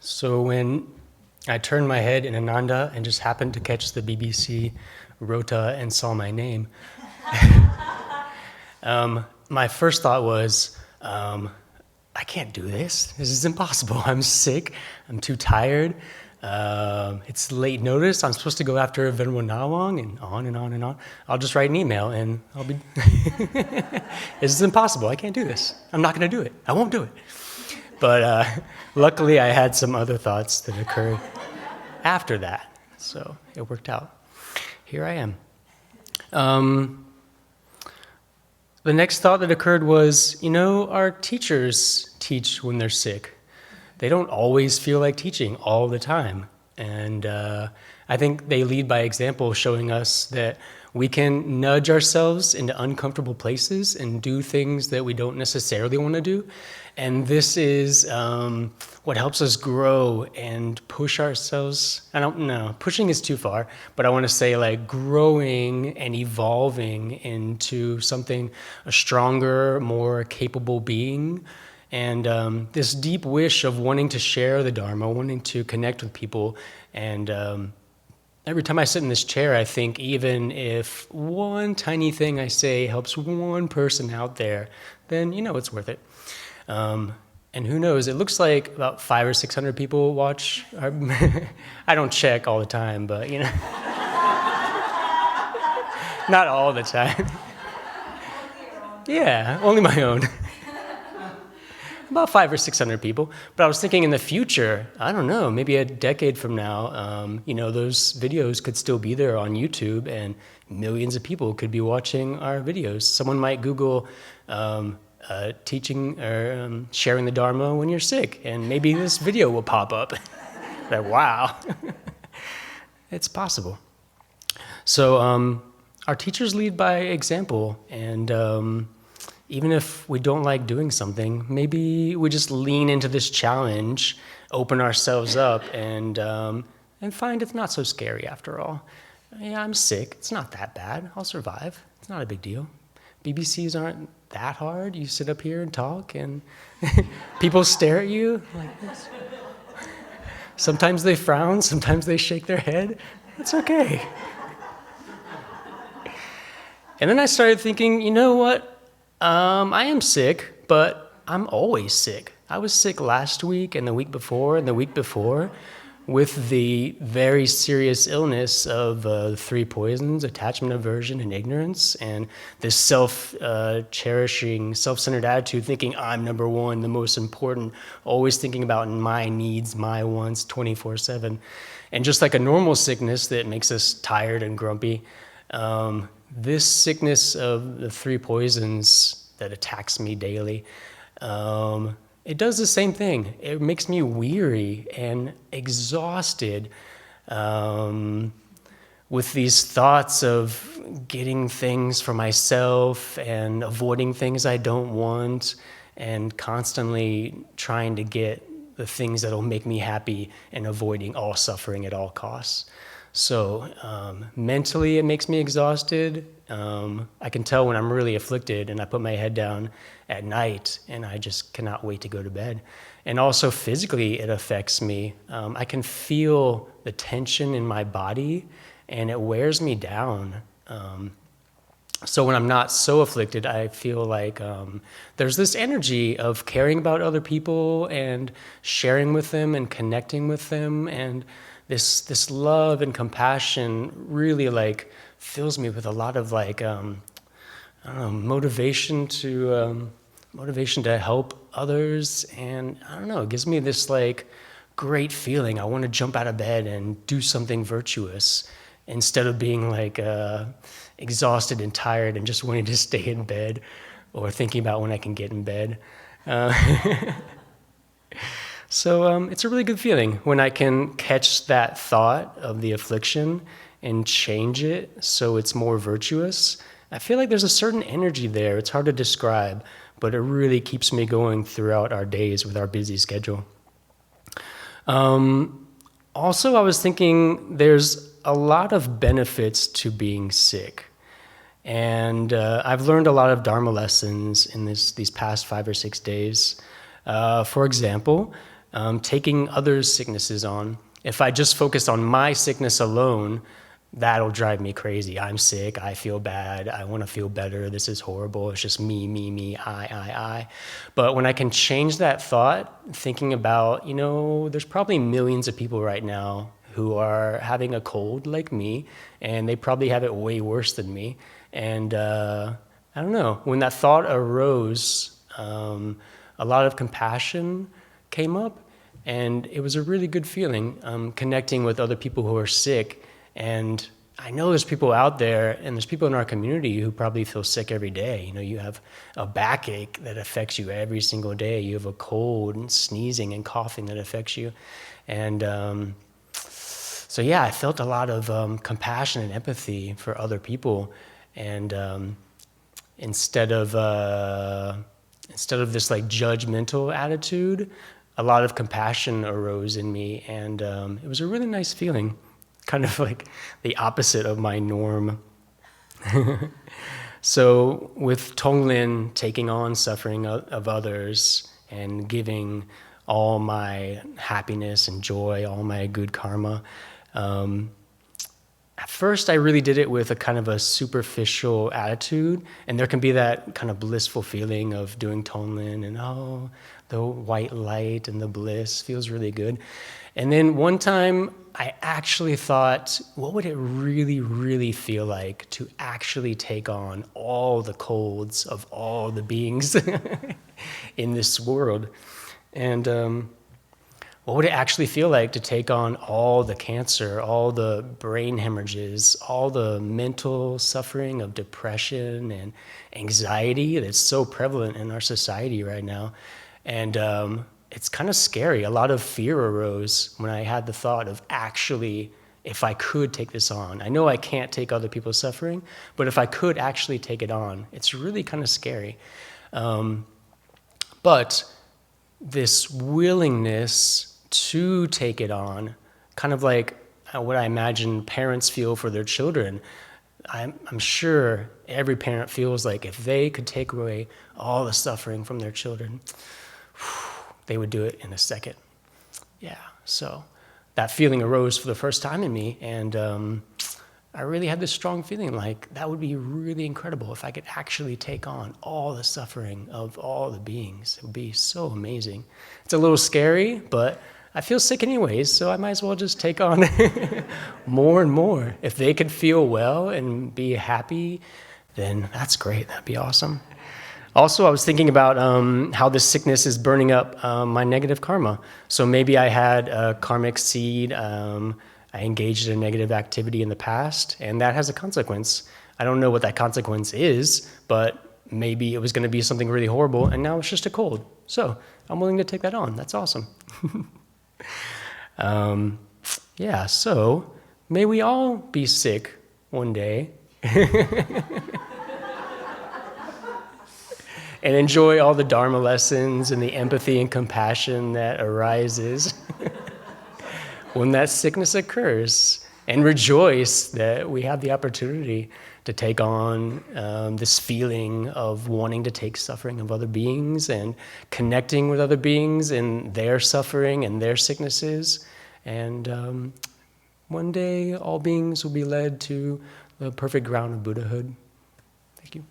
So when I turned my head in Ananda and just happened to catch the BBC rota and saw my name, my first thought was, I can't do this. This is impossible. I'm sick. I'm too tired. It's late notice. I'm supposed to go after Venerable Nawang and on and on and on. I'll just write an email and I'll be... This is impossible. I can't do this. I'm not going to do it. I won't do it. But luckily, I had some other thoughts that occurred after that. So it worked out. Here I am. The next thought that occurred was, our teachers teach when they're sick. They don't always feel like teaching all the time. And I think they lead by example, showing us that we can nudge ourselves into uncomfortable places and do things that we don't necessarily want to do. And this is what helps us grow and push ourselves. I don't know, pushing is too far, but I want to say like growing and evolving into something, a stronger, more capable being. And this deep wish of wanting to share the Dharma, wanting to connect with people. And every time I sit in this chair, I think even if one tiny thing I say helps one person out there, then it's worth it. And who knows, it looks like about 500 or 600 people watch. I don't check all the time, but not all the time. Yeah, only my own. About 500 or 600 people. But I was thinking in the future, I don't know, maybe a decade from now, those videos could still be there on YouTube and millions of people could be watching our videos. Someone might Google teaching or sharing the Dharma when you're sick, and maybe this video will pop up. Like, wow, it's possible. So our teachers lead by example, and even if we don't like doing something, maybe we just lean into this challenge, open ourselves up, and find it's not so scary after all. Yeah, I'm sick. It's not that bad. I'll survive. It's not a big deal. BBCs aren't that hard. You sit up here and talk, and people stare at you like this. Sometimes they frown. Sometimes they shake their head. It's okay. And then I started thinking, you know what? I am sick, but I'm always sick. I was sick last week and the week before and the week before with the very serious illness of the three poisons, attachment, aversion, and ignorance, and this self-cherishing, self-centered attitude, thinking I'm number one, the most important, always thinking about my needs, my wants, 24/7. And just like a normal sickness that makes us tired and grumpy, this sickness of the three poisons that attacks me daily, it does the same thing. It makes me weary and exhausted with these thoughts of getting things for myself and avoiding things I don't want and constantly trying to get the things that'll make me happy and avoiding all suffering at all costs. So mentally, it makes me exhausted. I can tell when I'm really afflicted and I put my head down at night and I just cannot wait to go to bed. And also physically, it affects me. I can feel the tension in my body and it wears me down. So when I'm not so afflicted, I feel like there's this energy of caring about other people and sharing with them and connecting with them, and this love and compassion really like fills me with a lot of like motivation to help others, and I don't know, it gives me this like great feeling. I want to jump out of bed and do something virtuous instead of being like exhausted and tired and just wanting to stay in bed or thinking about when I can get in bed. So it's a really good feeling when I can catch that thought of the affliction and change it so it's more virtuous. I feel like there's a certain energy there. It's hard to describe, but it really keeps me going throughout our days with our busy schedule. Also, I was thinking there's a lot of benefits to being sick. And I've learned a lot of Dharma lessons in these past 5 or 6 days. For example, taking others' sicknesses on. If I just focus on my sickness alone, that'll drive me crazy. I'm sick, I feel bad, I want to feel better, this is horrible, it's just me, I. But when I can change that thought, thinking about, there's probably millions of people right now who are having a cold like me, and they probably have it way worse than me. And I don't know, when that thought arose, a lot of compassion came up, and it was a really good feeling, connecting with other people who are sick. And I know there's people out there, and there's people in our community who probably feel sick every day. You have a backache that affects you every single day. You have a cold and sneezing and coughing that affects you. And so yeah, I felt a lot of compassion and empathy for other people. And instead of this like judgmental attitude, a lot of compassion arose in me, and it was a really nice feeling. Kind of like the opposite of my norm. So with Tonglen, taking on suffering of others and giving all my happiness and joy, all my good karma, at first I really did it with a kind of a superficial attitude, and there can be that kind of blissful feeling of doing Tonglen and the white light and the bliss feels really good. And then one time I actually thought, what would it really, really feel like to actually take on all the colds of all the beings in this world? And what would it actually feel like to take on all the cancer, all the brain hemorrhages, all the mental suffering of depression and anxiety that's so prevalent in our society right now? And it's kind of scary. A lot of fear arose when I had the thought of actually, if I could take this on. I know I can't take other people's suffering, but if I could actually take it on, it's really kind of scary. But this willingness to take it on, kind of like what I imagine parents feel for their children. I'm sure every parent feels like if they could take away all the suffering from their children, they would do it in a second. Yeah, so that feeling arose for the first time in me, and I really had this strong feeling like that would be really incredible if I could actually take on all the suffering of all the beings. It would be so amazing. It's a little scary, but I feel sick anyways, so I might as well just take on more and more. If they could feel well and be happy, then that's great. That'd be awesome. Also, I was thinking about how this sickness is burning up my negative karma. So maybe I had a karmic seed, I engaged in a negative activity in the past, and that has a consequence. I don't know what that consequence is, but maybe it was going to be something really horrible, and now it's just a cold. So I'm willing to take that on. That's awesome. Yeah, so may we all be sick one day. And enjoy all the Dharma lessons and the empathy and compassion that arises when that sickness occurs. And rejoice that we have the opportunity to take on this feeling of wanting to take suffering of other beings and connecting with other beings in their suffering and their sicknesses. And one day, all beings will be led to the perfect ground of Buddhahood. Thank you.